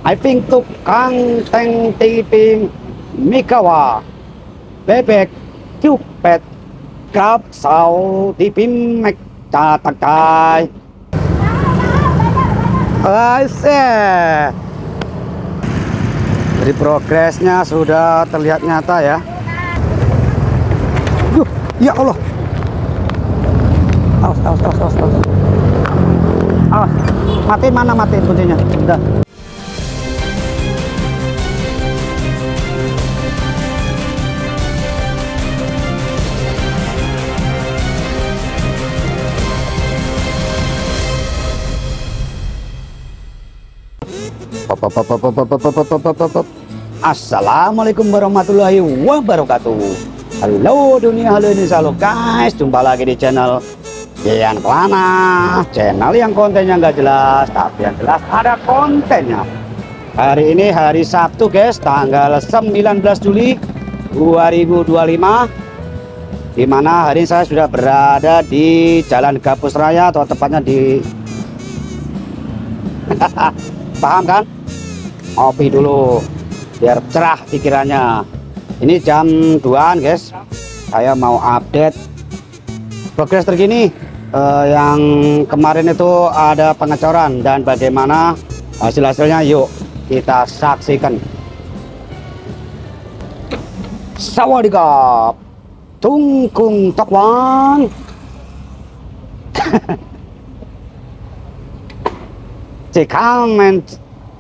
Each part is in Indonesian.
I think tukang teng tipim Mikawa bebek cupet krab sau tipim mek tatai. Jadi progresnya sudah terlihat nyata ya. Ya Allah. Awas. Awas. Matiin mana matiin kuncinya. Udah. Assalamualaikum warahmatullahi wabarakatuh. Halo dunia, halo Indonesia, halo guys. Jumpa lagi di channel Dean Kelana, channel yang kontennya nggak jelas tapi yang jelas ada kontennya. Hari ini hari Sabtu guys, tanggal 19 Juli 2025, dimana hari ini saya sudah berada di Jalan Gapus Raya, atau tepatnya di paham kan? Ngopi dulu biar cerah pikirannya. Ini jam 2-an guys, saya mau update progres terkini. Yang kemarin itu ada pengecoran dan bagaimana hasil-hasilnya, yuk kita saksikan. Sawadikap tungkung tokwan. Cikamen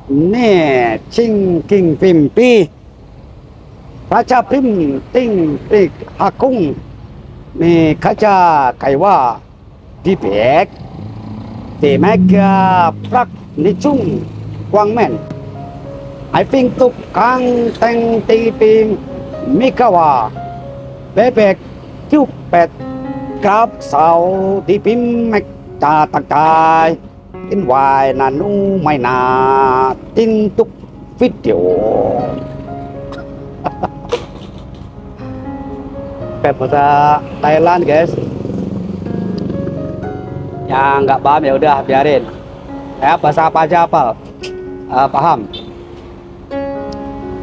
nih cing king pimpi raja pim ting pik hakung nih kaca kaiwa dibek di mega prak nicung kwangmen I think tukang teng tipim Mikawa bebek cupet krab sau tipim mek tatai tin hoài là nu mày là tin tục video. Kayak bahasa Thailand guys. Yang nggak paham ya udah biarin. Ya bahasa apa aja hafal. Paham.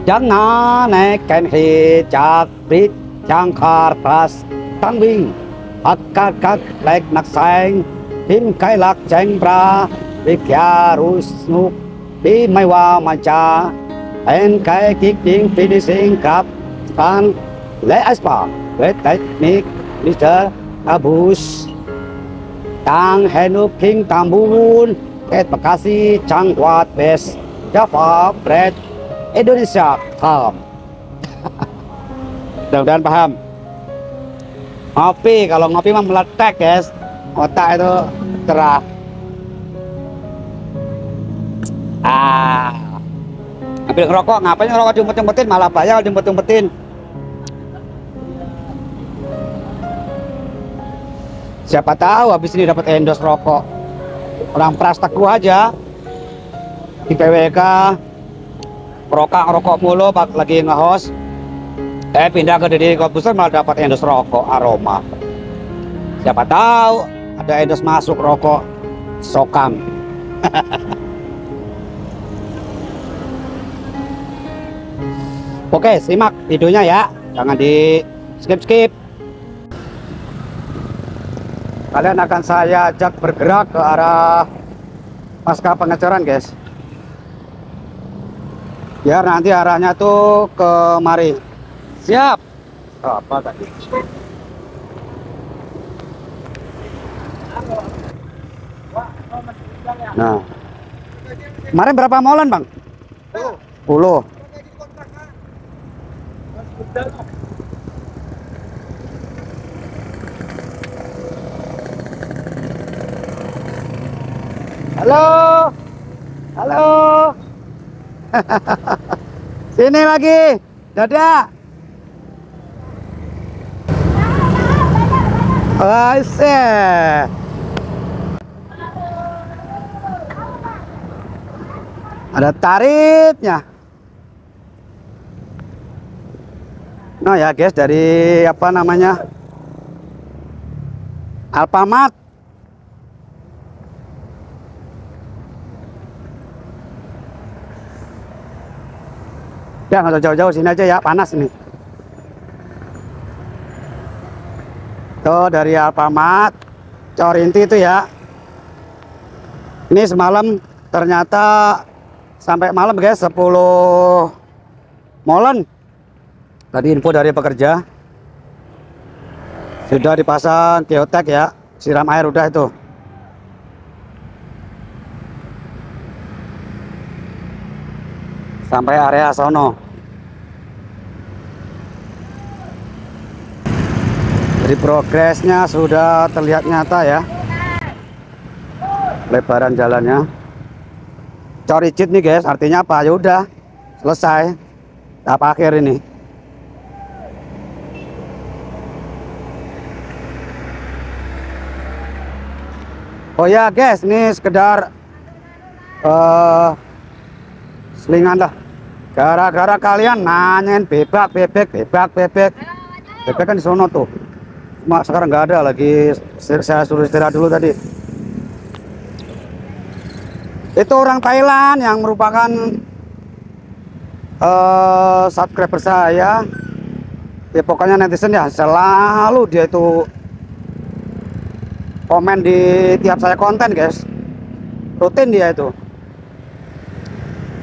Jangan naikkan hijab brit jangkar pas tangwing akak lek nak sayang tim kai lak chanh pra vikya rusnuk pi mai wa macha en kai kik ding finishing kap kan le aspa với technique Mr. Abus tang henuk king tambun et makasi changwat best Java bread Indonesia paham. Mudah-mudahan paham. Ngopi, kalau ngopi mah meletek guys, otak itu cerah. Ambil ngerokok, ngapain ngerokok diumpet-umpetin, malah bayar diumpet-umpetin. Siapa tahu habis ini dapat endorse rokok. Orang prastaku aja di PWK rokok mulu pak lagi nge-host. Pindah ke Deddy Corbuzier malah dapat endorse rokok aroma. Siapa tahu ada endorse masuk rokok sokam. Oke, simak videonya ya, jangan di skip. Kalian akan saya ajak bergerak ke arah pasca pengecoran guys, biar nanti arahnya tuh ke mari. Siap. Apa tadi? Nah, kemarin berapa molen bang? 10. Halo. Sini lagi, dadah. Ada tarifnya. Nah ya guys, dari apa namanya, Alfamart. Ya nggak usah jauh-jauh, sini aja ya, panas nih. Tuh dari Alfamart Corinti itu ya. Ini semalam ternyata sampai malam guys 10 molen. Tadi info dari pekerja sudah dipasang geotek ya, siram air udah itu. Sampai area sono. Jadi progresnya sudah terlihat nyata ya, lebaran jalannya. Coricit nih guys, artinya apa? Ya udah selesai tahap akhir ini. Oh ya guys, ini sekedar selingan lah. Gara-gara kalian nanyain bebek kan di sono tuh. Cuma sekarang nggak ada lagi, saya suruh istirahat dulu tadi. Itu orang Thailand yang merupakan subscriber saya ya, pokoknya netizen ya, selalu dia itu komen di tiap saya konten guys, rutin dia itu.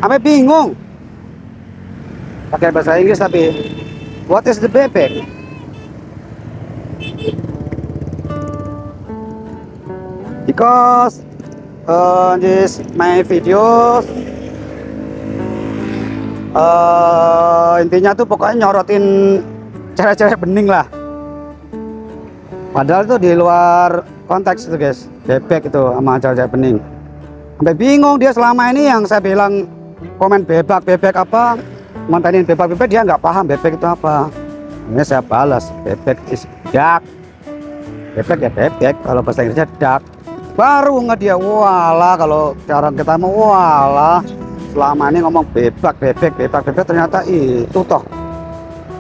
Sampai bingung pakai bahasa Inggris tapi what is the bebek. Because this my videos intinya tuh pokoknya nyorotin cewek-cewek bening lah, padahal itu di luar konteks itu guys, bebek itu sama cewek-cewek bening. Sampai bingung dia selama ini yang saya bilang komen bebek apa, ngontenin bebek dia nggak paham bebek itu apa. Ini saya balas, bebek is duck. Bebek ya bebek, kalau bahasa Inggrisnya duck. Baru nggak dia, walah kalau cara kita mau walah selama ini ngomong bebek ternyata itu toh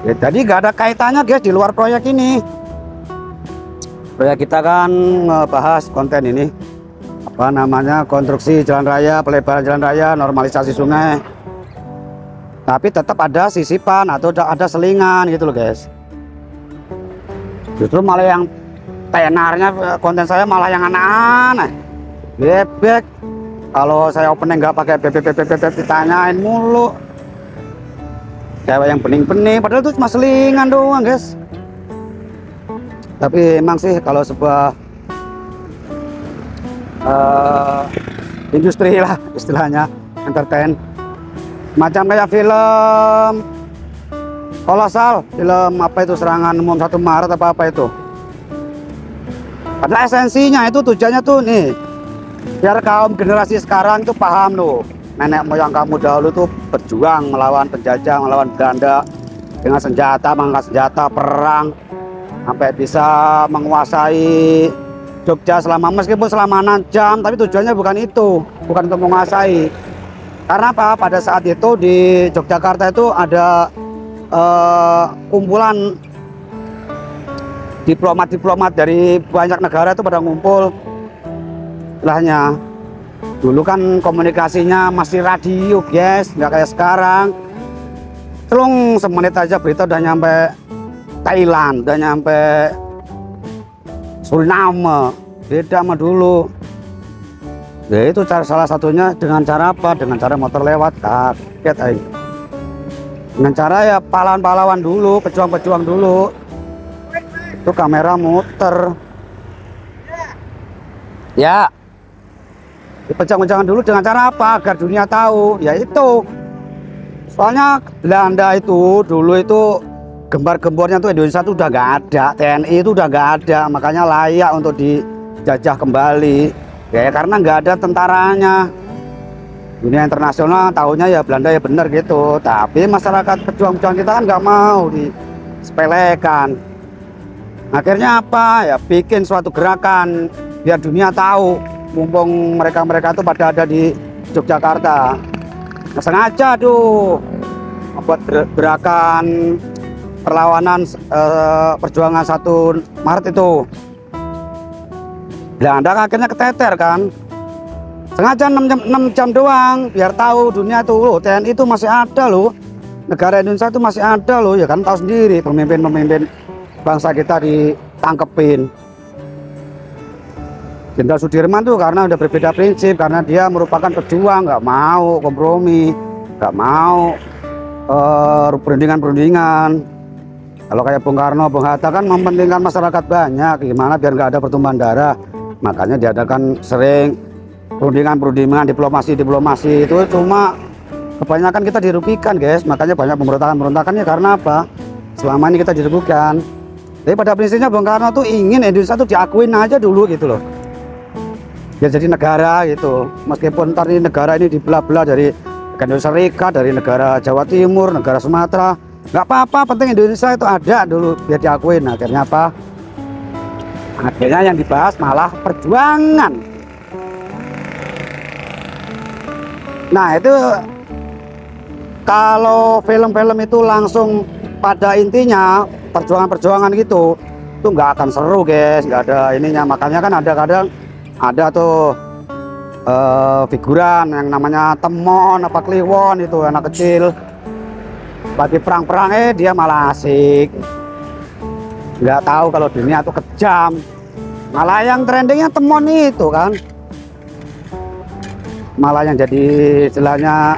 ya, jadi nggak ada kaitannya guys di luar proyek ini. Proyek kita kan ngebahas konten ini apa namanya, konstruksi jalan raya, pelebaran jalan raya, normalisasi sungai, tapi tetap ada sisipan atau ada selingan gitu loh guys. Justru malah yang tenarnya konten saya malah yang aneh-aneh, bebek. Kalau saya opening nggak pakai bebek ditanyain mulu, cewek yang bening-bening, padahal itu cuma selingan doang guys. Tapi emang sih kalau sebuah industri lah istilahnya, entertain, macam kayak film kolosal, film apa itu, Serangan Umum 1 Maret apa itu. Padahal esensinya itu tujuannya tuh nih, biar kaum generasi sekarang tuh paham loh, nenek moyang kamu dahulu tuh berjuang melawan penjajah, melawan Belanda dengan senjata, mengangkat senjata perang sampai bisa menguasai Jogja meskipun selama 6 jam, tapi tujuannya bukan itu, bukan untuk menguasai. Karena apa? Pada saat itu di Yogyakarta itu ada kumpulan diplomat dari banyak negara itu pada ngumpul. Istilahnya dulu kan komunikasinya masih radio guys, nggak kayak sekarang. Celung semenit aja berita udah nyampe Thailand, udah nyampe Suriname, beda sama dulu. Ya itu salah satunya dengan cara apa? Dengan cara motor lewat, kaget aja. Dengan cara ya pahlawan-pahlawan dulu, pejuang-pejuang dulu. Itu kamera muter. Ya. Dipejang-pejangkan dulu dengan cara apa? Agar dunia tahu. Ya itu. Soalnya Belanda itu dulu itu gembar-gembornya tuh Indonesia tuh udah nggak ada, TNI itu udah nggak ada, makanya layak untuk dijajah kembali. Ya karena nggak ada tentaranya. Dunia internasional tahunya ya Belanda ya bener gitu. Tapi masyarakat pejuang-pejuang kita kan nggak mau disepelekan. Akhirnya apa ya, bikin suatu gerakan biar dunia tahu, mumpung mereka itu pada ada di Yogyakarta. Nah, sengaja tuh membuat gerakan perlawanan perjuangan 1 Maret itu. Belanda akhirnya keteter kan, sengaja 6 jam doang biar tahu dunia tuh loh, TNI itu masih ada loh, negara Indonesia itu masih ada loh, ya kan tahu sendiri pemimpin-pemimpin bangsa kita ditangkepin. Jenderal Sudirman tuh karena udah berbeda prinsip, karena dia merupakan pejuang, nggak mau kompromi, nggak mau perundingan. Kalau kayak Bung Karno, Bung Hatta kan mementingkan masyarakat banyak, gimana biar nggak ada pertumpahan darah. Makanya diadakan sering perundingan, diplomasi itu cuma kebanyakan kita dirugikan guys. Makanya banyak pemberontakannya karena apa? Selama ini kita dirugikan. Tapi pada prinsipnya Bung Karno tuh ingin Indonesia tuh diakuin aja dulu gitu loh, biar jadi negara gitu. Meskipun ntar ini negara ini dibelah-belah dari Indonesia Serikat, dari negara Jawa Timur, negara Sumatera, nggak apa-apa, penting Indonesia itu ada dulu biar diakuin. Akhirnya apa? Akhirnya yang dibahas malah perjuangan. Nah itu kalau film-film itu langsung pada intinya perjuangan gitu, itu nggak akan seru guys, nggak ada ininya. Makanya kan ada kadang ada tuh figuran yang namanya Temon apa Kliwon, itu anak kecil bagi perang-perang dia malah asik, nggak tahu kalau dunia itu kejam. Malah yang trendingnya Temon itu kan, malah yang jadi istilahnya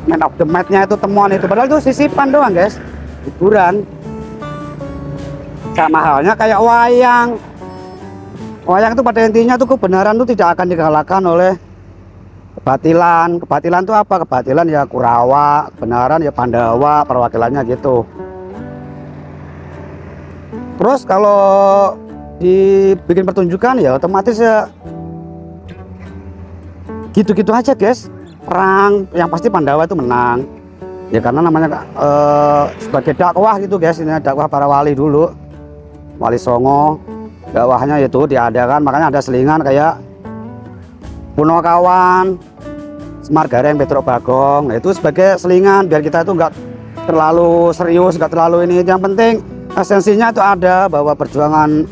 man of the match-nya itu Temon itu, padahal itu sisipan doang guys, hiburan. Sama halnya kayak wayang itu pada intinya tuh kebenaran tuh tidak akan dikalahkan oleh kebatilan. Kebatilan itu apa? Kebatilan ya Kurawa, kebenaran ya Pandawa, perwakilannya gitu. Terus kalau dibikin pertunjukan ya otomatis ya gitu-gitu aja guys. Perang yang pasti Pandawa itu menang ya, karena namanya sebagai dakwah gitu guys. Ini dakwah para wali dulu, Wali Songo. Dakwahnya itu diadakan, makanya ada selingan kayak Punokawan, Semar Gareng, Petro Bagong. Itu sebagai selingan biar kita itu nggak terlalu serius, nggak terlalu ini. Yang penting esensinya itu ada, bahwa perjuangan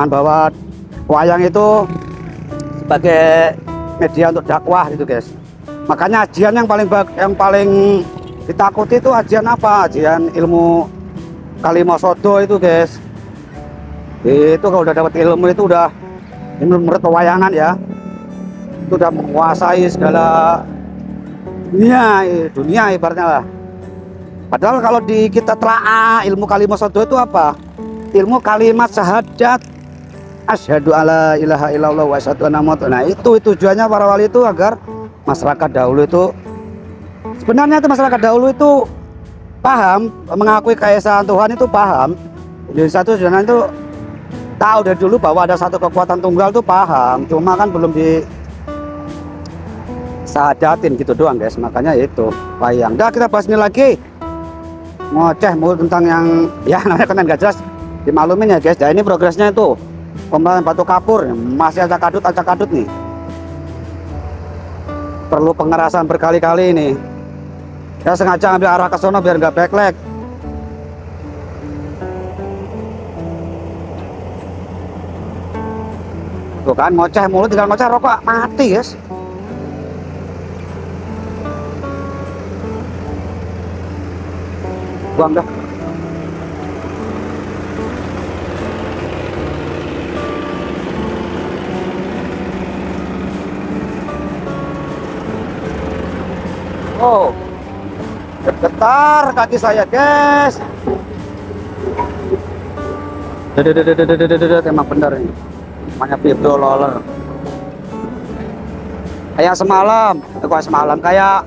bahwa wayang itu sebagai media untuk dakwah gitu guys. Makanya ajian yang paling ditakuti itu ajian apa? Ajian ilmu Kalimosodo itu guys. Itu kalau udah dapat ilmu itu udah, menurut pewayangan ya, itu udah menguasai segala dunia ibaratnya lah. Padahal kalau kita telaah ilmu Kalimosodo itu apa? Ilmu kalimat syahadat, asyhadu alla ilaha illallah wa asyhadu anna muhammadan. Nah itu tujuannya para wali itu agar masyarakat dahulu itu, sebenarnya itu masyarakat dahulu itu paham, mengakui keesaan Tuhan itu paham. Indonesia itu sebenarnya itu tahu dari dulu bahwa ada satu kekuatan tunggal itu paham, cuma kan belum disadatin gitu doang guys. Makanya itu wayang. Dah kita bahas ini lagi, ngoceh mulu tentang yang ya namanya konten gak jelas, dimaklumin ya guys. Nah ini progresnya itu pembangunan Batu Kapur masih acak adut nih, perlu pengerasan berkali-kali ini. Ya sengaja ambil arah ke sono biar nggak backlag. Tuh kan ngoceh mulu, tinggal ngoceh rokok mati guys. Buang dah. Oh, getar kaki saya guys. Emang bener ini, namanya Vibro Roller. Kayak semalam kayak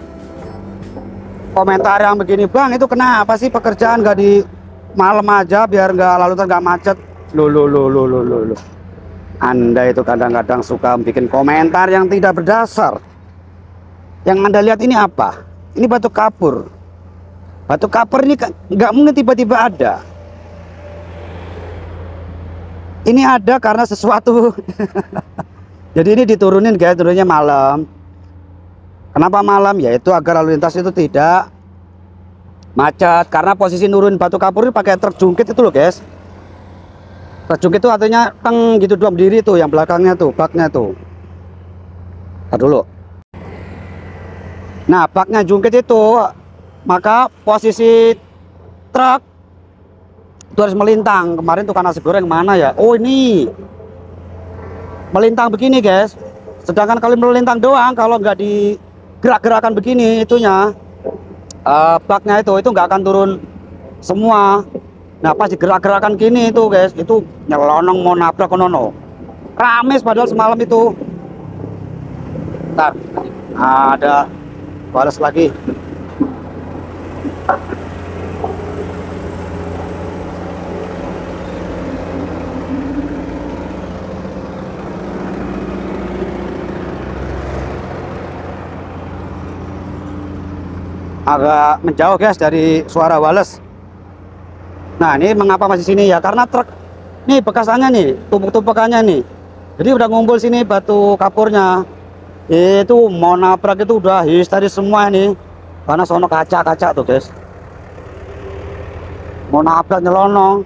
komentar yang begini, bang itu kenapa sih pekerjaan nggak di malam aja biar nggak lalu nggak macet. Loh. Anda itu kadang-kadang suka bikin komentar yang tidak berdasar. Yang Anda lihat ini apa? Ini batu kapur. Batu kapur ini nggak mungkin tiba-tiba ada. Ini ada karena sesuatu. Jadi ini diturunin guys, turunnya malam. Kenapa malam? Yaitu agar lalu lintas itu tidak macet. Karena posisi nurun batu kapur ini pakai truk jungkit itu loh guys. Truk jungkit itu artinya teng gitu doang berdiri tuh, yang belakangnya tuh, baknya tuh. Ntar dulu. Nah, baknya jungkit itu, maka posisi truk itu harus melintang. Kemarin tukang nasi goreng mana ya? Oh, ini melintang begini guys. Sedangkan kalau melintang doang, kalau nggak digerak-gerakan begini itunya, baknya itu nggak akan turun semua. Nah, pas digerak-gerakan gini itu guys, itu nyelonong mau nabrak konono. Rames padahal semalam itu. Ntar ada balas lagi. Agak menjauh guys dari suara Wales. Nah, ini mengapa masih sini ya? Karena truk nih bekasannya nih, tumpuk-tumpukannya nih. Jadi udah ngumpul sini batu kapurnya. Itu mau nabrak itu udah histeris semua ini. Karena sono kaca-kaca tuh guys. Mau nabrak nyelonong.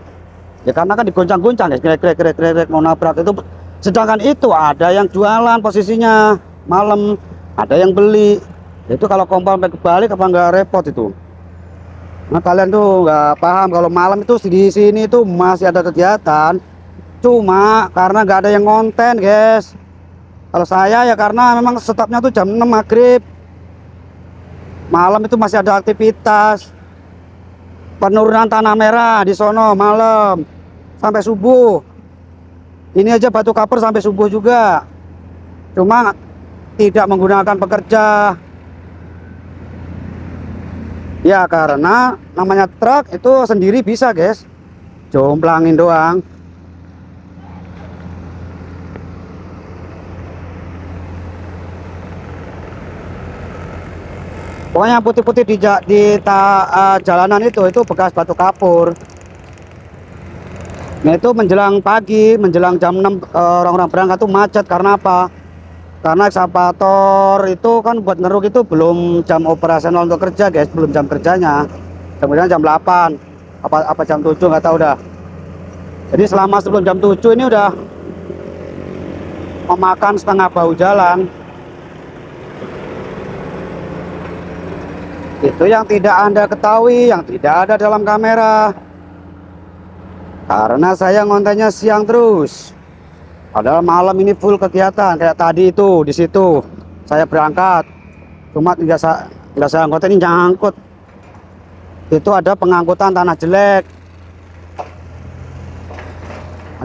Ya karena kan digoncang-goncang guys, krek mau nabrak itu. Sedangkan itu ada yang jualan posisinya malam, ada yang beli. Itu kalau kompor sampai kebalik apa nggak repot itu. Nah, kalian tuh nggak paham kalau malam itu di sini tuh masih ada kegiatan, cuma karena nggak ada yang konten guys. Kalau saya ya karena memang stopnya tuh jam 6 maghrib. Malam itu masih ada aktivitas penurunan tanah merah di sono malam sampai subuh. Ini aja batu kapur sampai subuh juga, cuma tidak menggunakan pekerja. Ya karena namanya truk itu sendiri bisa guys, jomplangin doang. Pokoknya putih-putih di jalanan itu bekas batu kapur. Nah, itu menjelang pagi, menjelang jam 6 orang-orang berangkat tuh macet. Karena apa? Karena ekskavator itu kan buat ngeruk itu belum jam operasional untuk kerja guys, belum jam kerjanya. Kemudian jam 8 apa jam 7 nggak tahu dah. Jadi selama sebelum jam 7 ini udah memakan setengah bahu jalan. Itu yang tidak Anda ketahui, yang tidak ada dalam kamera. Karena saya ngontennya siang terus. Padahal malam ini full kegiatan. Kayak tadi itu di situ saya berangkat, cuma tidak saya angkut ini nyangkut. Itu ada pengangkutan tanah jelek.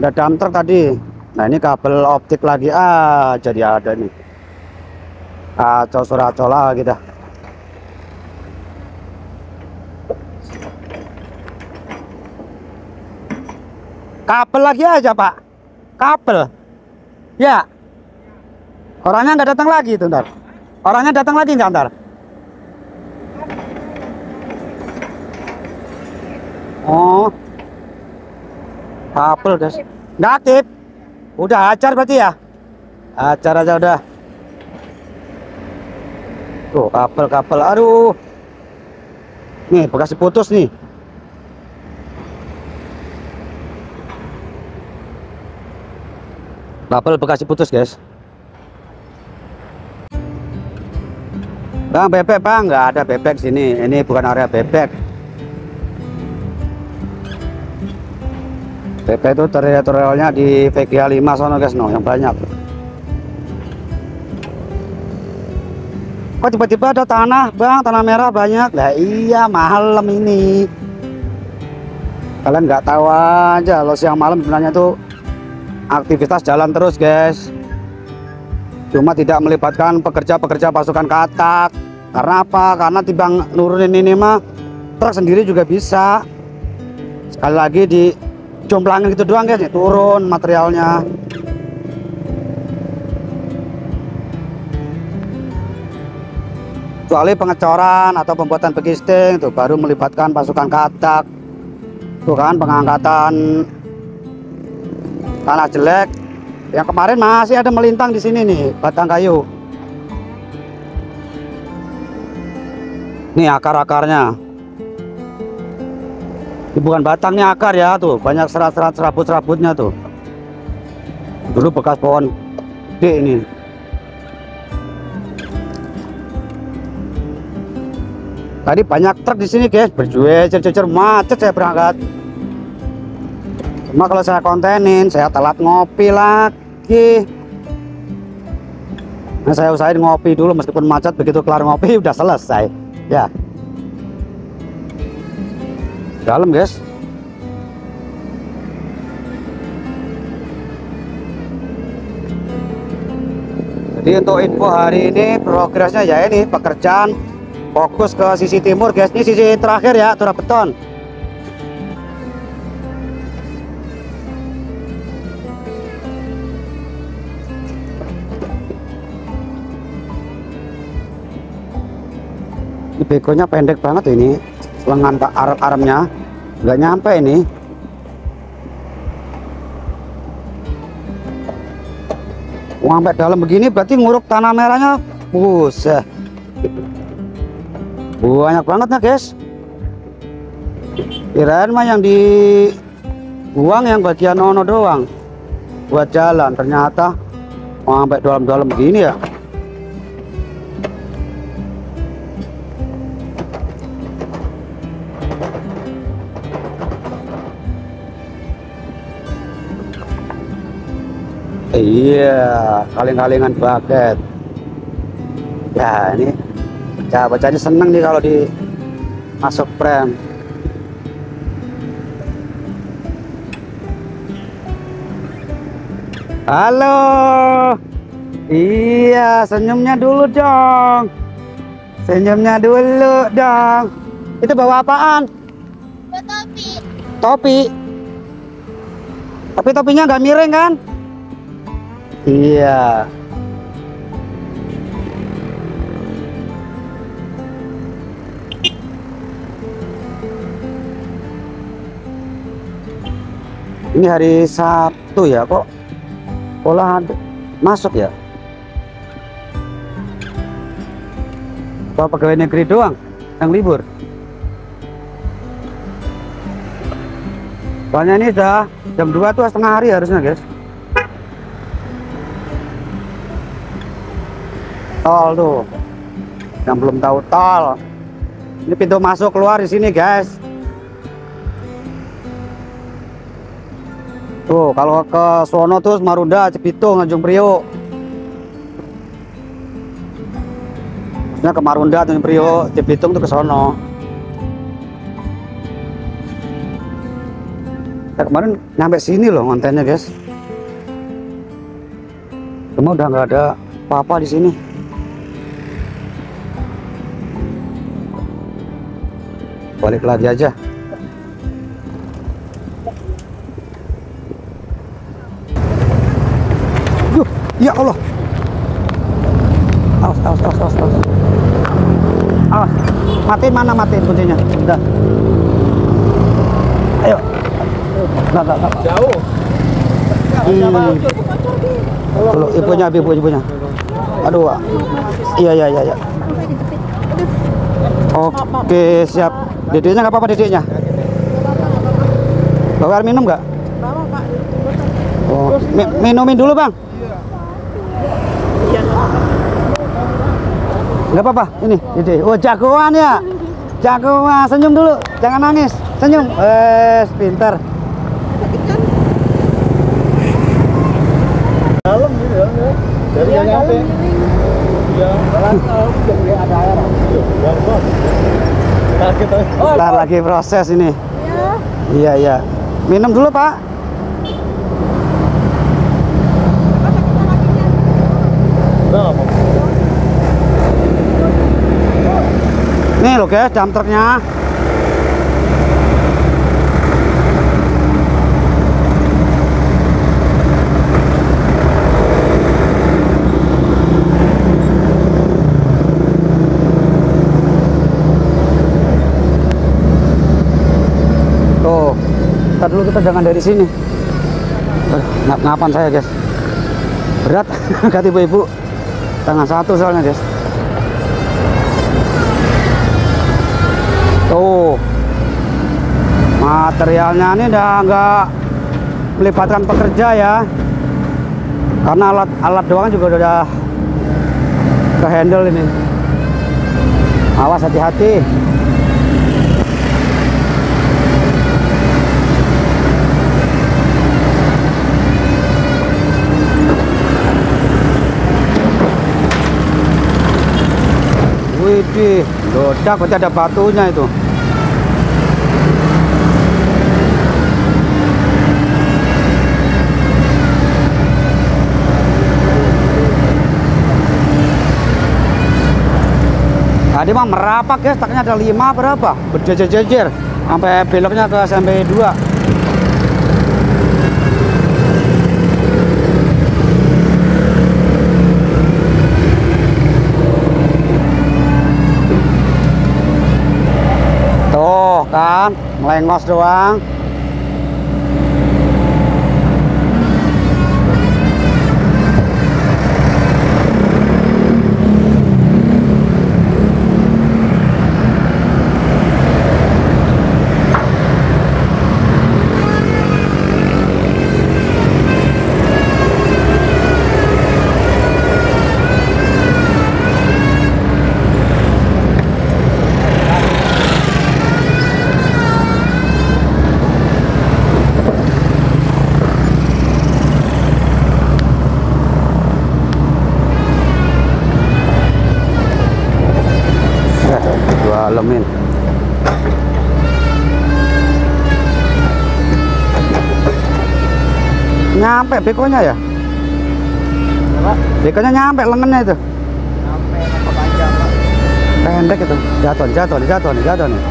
Ada dump truck tadi. Nah, ini kabel optik lagi jadi ada nih. Acol lagi dah. Kabel lagi aja Pak, kabel ya. Orangnya nggak datang lagi itu ntar. Orangnya datang lagi nggak ntar. Oh, kabel guys nggak aktif. Udah acar berarti ya, acar aja udah. Tuh kabel aduh, nih bekas diputus nih. Kabel bekas diputus guys. Bang, bebek bang, nggak ada bebek sini. Ini bukan area bebek. Bebek itu teritorialnya di VGA 5 sono guys, no, yang banyak. Kok tiba-tiba ada tanah bang, tanah merah banyak. Lah iya malam ini. Kalian nggak tahu aja, kalau siang malam sebenarnya tuh aktivitas jalan terus guys, cuma tidak melibatkan pekerja pasukan katak. Karena apa? Karena timbang nurunin ini mah truk sendiri juga bisa. Sekali lagi dicomplangin gitu doang guys, turun materialnya. Kecuali pengecoran atau pembuatan begisting tuh baru melibatkan pasukan katak. Tuh kan pengangkatan tanah jelek. Yang kemarin masih ada melintang di sini nih, batang kayu. Nih akar-akarnya. Ini bukan batangnya, akar ya, tuh banyak serat-serat serabut-serabutnya tuh. Dulu bekas pohon gede ini. Tadi banyak truk di sini guys, berjejer-jejer macet saya berangkat. Cuma kalau saya kontenin, saya telat ngopi lagi. Nah, saya usahain ngopi dulu meskipun macet, begitu kelar ngopi udah selesai. Ya. Dalam guys. Jadi untuk info hari ini progresnya ya ini pekerjaan fokus ke sisi timur guys. Ini sisi terakhir ya, turap beton. Ini begonya pendek banget ini, lengan ke arep-arepnya nggak nyampe ini. Sampai dalam begini berarti nguruk tanah merahnya, buset, banyak banget ya guys. Kirain mah yang dibuang yang bagian ono doang buat jalan, ternyata sampai dalam-dalam begini ya. Iya, kaling-kalingan bucket. Ya ini bacanya seneng nih kalau di masuk frame. Halo. Iya, senyumnya dulu dong. Senyumnya dulu dong. Itu bawa apaan? Bawa topi. Topi. Tapi topinya nggak miring kan? Iya. Ini hari Sabtu ya, kok pola masuk ya? Apa pegawai negeri doang yang libur? Soalnya ini udah jam 2 tuh setengah hari harusnya guys. Tol tuh yang belum tahu tol, ini pintu masuk keluar di sini guys. Tuh kalau ke sono tuh Marunda, Cibitung, Tanjung Priok. Maksudnya ke Marunda, Tanjung Priok, Cibitung tuh ke sono. Nah, kemarin nyampe sini loh kontennya guys. Cuma udah nggak ada apa-apa di sini. Balik lagi aja. Duh, ya Allah. Awas. Awas. Matiin mana, matiin kuncinya. Udah. Ayo. Enggak. Jauh. Tuh, ibunya. Aduh. Iya. Oke, siap. Dedeknya nggak apa-apa, dedeknya. Bawa air minum nggak? Bawa Pak. Oh, minumin dulu bang. Nggak apa-apa, ini dede. Oh jagoan ya, jagoan. Senyum dulu, jangan nangis. Senyum. Pintar. Dalam gitu ya. Dari yang nyampe. Iya, ada air. Ntar lagi proses ini. Iya. Minum dulu pak. Nih loh guys, dump truknya. Ntar dulu kita jangan dari sini. Ngapan saya guys, berat. Kata ibu-ibu tangan satu soalnya guys. Tuh materialnya ini udah nggak melibatkan pekerja ya, karena alat doang juga udah ke handle ini. Awas, hati-hati. Widih, ledak berarti ada batunya itu. Tadi mah merapat guys, taknya ada 5 berapa? Berjejer-jejer sampai beloknya ke SMP 2. Tuh kan, melengos doang. Alemin. Nyampe bekonya ya? Bekonya nyampe lengannya itu. Sampai apa panjang, Pak. Pendek itu. Jatuh nih.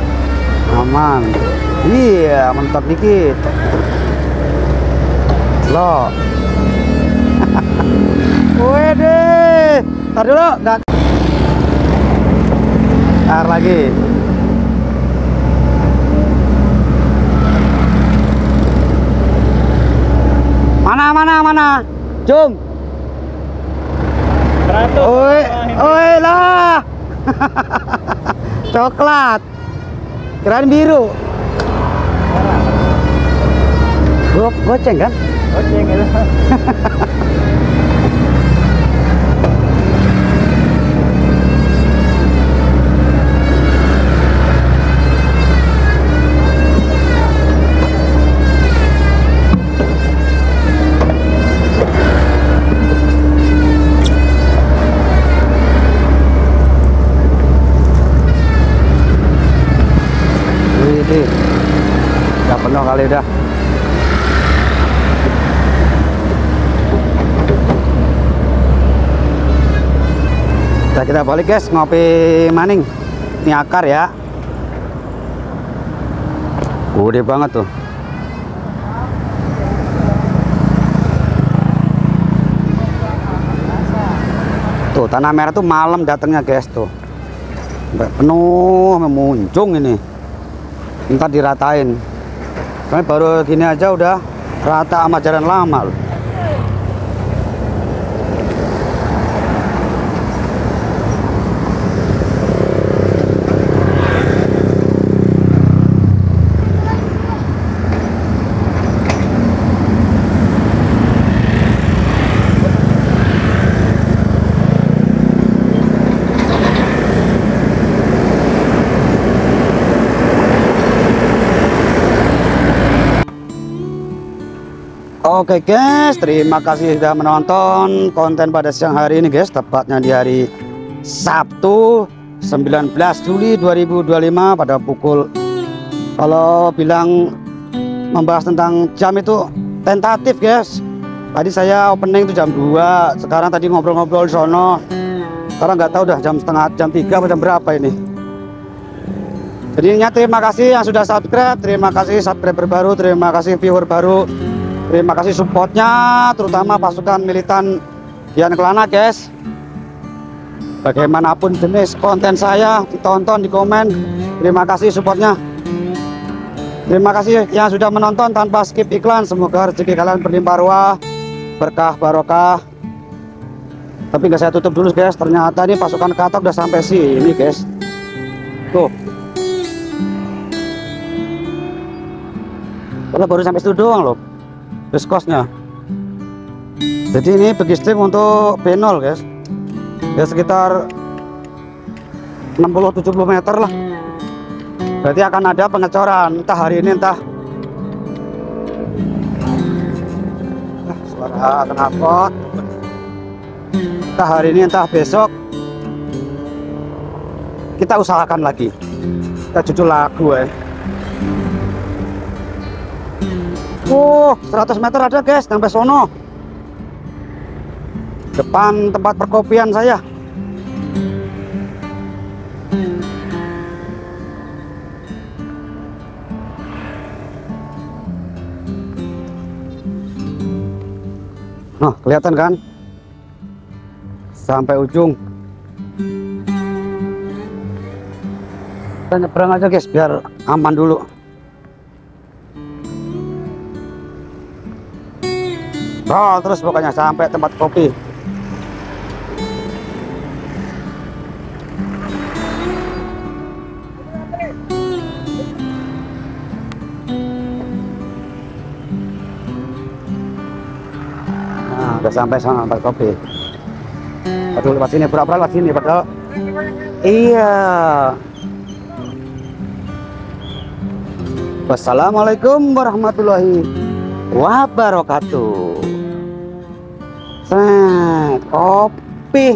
Aman. Iya, mentok dikit. Loh. Wede. Tar dulu, enggak. Tar lagi. Mana? Jom. 100. Oi lah. Coklat. Kirain biru. Goceng kan? Goceng itu. Udah penuh kali udah. Kita balik guys, ngopi maning. Ini akar ya. Gede banget tuh. Tuh tanah merah tuh malam datangnya guys tuh. Sampai penuh memuncung ini. Ntar diratain. Kami baru gini aja udah rata sama jalan lama loh. Oke guys, terima kasih sudah menonton konten pada siang hari ini guys. Tepatnya di hari Sabtu 19 Juli 2025 pada pukul, kalau bilang membahas tentang jam itu tentatif guys. Tadi saya opening itu jam 2, sekarang tadi ngobrol-ngobrol di sono. Sekarang nggak tahu dah jam 3 atau jam berapa ini. Jadinya terima kasih yang sudah subscribe, terima kasih subscriber baru, terima kasih viewer baru. Terima kasih supportnya, terutama pasukan militan Gian Kelana guys. Bagaimanapun jenis konten saya, ditonton, di komen. Terima kasih supportnya. Terima kasih yang sudah menonton tanpa skip iklan. Semoga rezeki kalian berlimpah ruah, berkah barokah. Tapi nggak saya tutup dulu guys. Ternyata ini pasukan katok udah sampai sini guys. Tuh. Kalau baru sampai situ doang loh. Terus kosnya. Jadi ini begistim untuk B0 guys. Ya sekitar 60-70 meter lah. Berarti akan ada pengecoran entah hari ini entah suara knalpot, entah hari ini entah besok. kita usahakan lagi. Kita jujur lagu ya. 100 meter ada guys sampai sono. Depan tempat perkopian saya. Nah, kelihatan kan? Sampai ujung. Kita nyebrang aja guys biar aman dulu. Oh, terus pokoknya sampai tempat kopi. Nah, udah sampai sana tempat kopi. Aduh, lewat sini, pura-pura lewat sini padahal iya. Wassalamualaikum warahmatullahi wabarakatuh. Set, kopi.